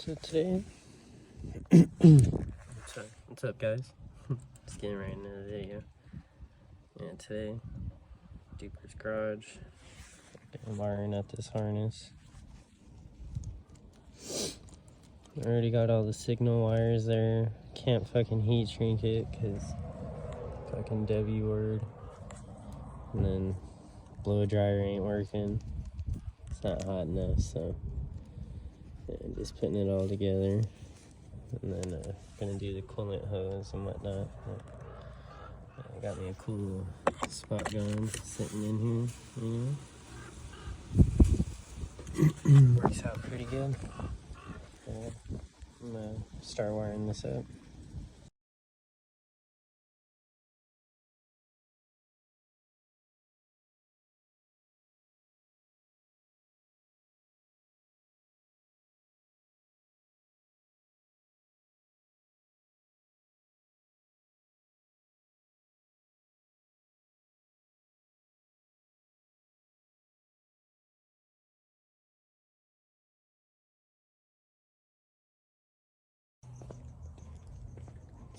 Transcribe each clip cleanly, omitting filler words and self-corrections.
So today, what's up guys? Just getting right into the video. And today, DUPPER'S garage. I'm wiring up this harness. I already got all the signal wires there. Can't fucking heat shrink it because fucking W word. And then blow dryer ain't working. It's not hot enough, so yeah, just putting it all together. And then gonna do the coolant hose and whatnot. I got me a cool spot gun sitting in here, you know. Works out pretty good. I'm gonna start wiring this up.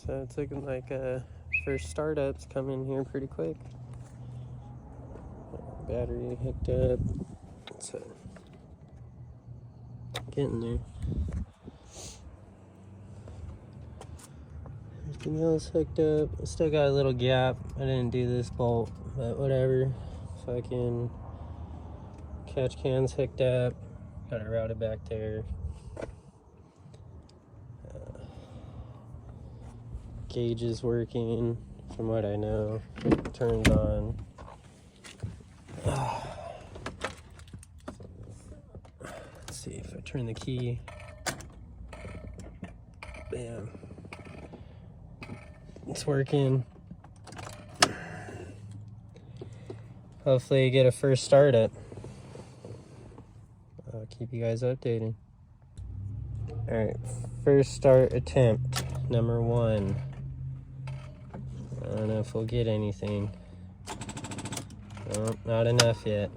So it's looking like first startup's coming here pretty quick. Battery hooked up. So getting there. Everything else hooked up. I still got a little gap. I didn't do this bolt, but whatever. Fucking catch cans hooked up. Got it routed back there. Gauge is working from what I know. Turned on. Let's see if I turn the key. Bam. It's working. Hopefully get a first start up. I'll keep you guys updated. Alright, first start attempt, number 1. I don't know if we'll get anything. No, not enough yet.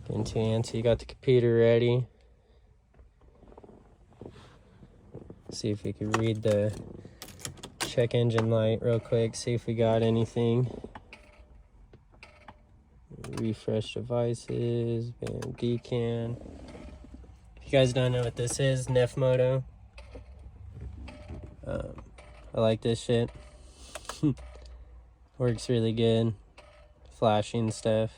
Getting too antsy. You got the computer ready. See if we can read the check engine light real quick. See if we got anything. Refresh devices. Bam, decan. If you guys don't know what this is, Nefmoto. I like this shit. Works really good. Flashing stuff.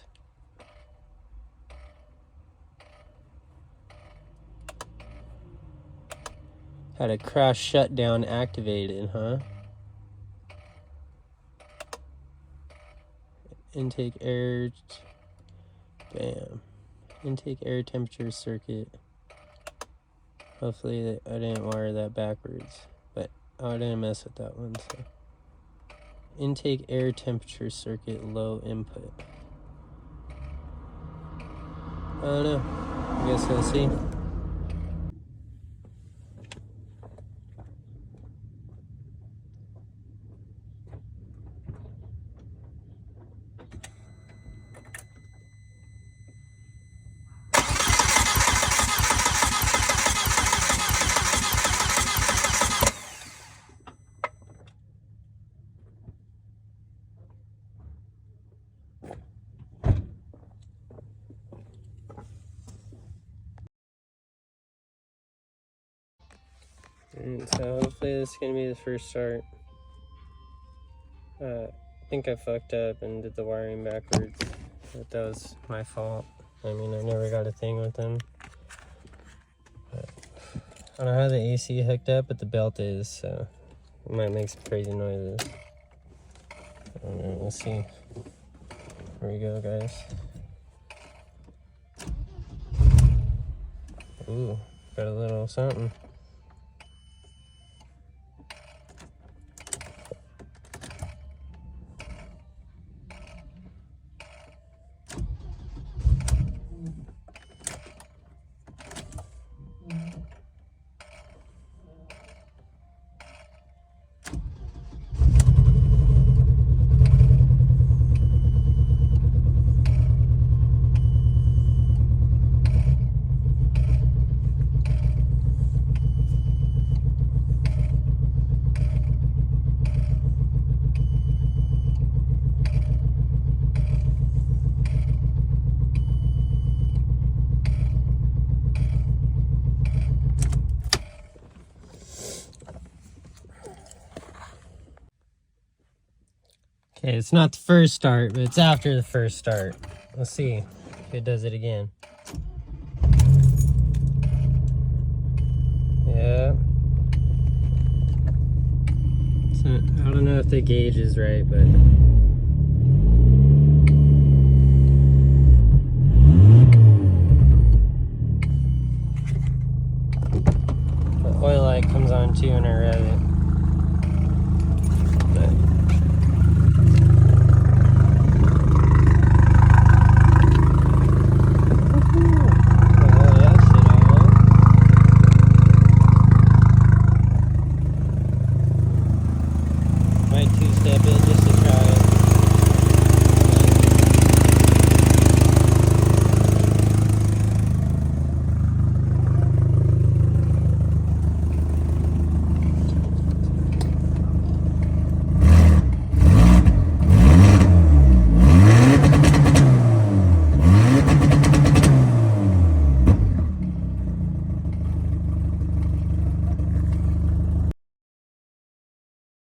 Had a crash shutdown activated, huh? Intake air. Bam. Intake air temperature circuit. Hopefully I didn't wire that backwards. But I didn't mess with that one, so. Intake air temperature circuit low input. I don't know. I guess we'll see. And so hopefully this is going to be the first start. I think I fucked up and did the wiring backwards. But that was my fault. I mean, I never got a thing with them. But I don't know how the AC hooked up, but the belt is, so it might make some crazy noises. I don't know, we'll see. Here we go, guys. Ooh, got a little something. Okay, it's not the first start, but it's after the first start. Let's see if it does it again. Yeah. So, I don't know if the gauge is right, but... the oil light comes on too when I rev it.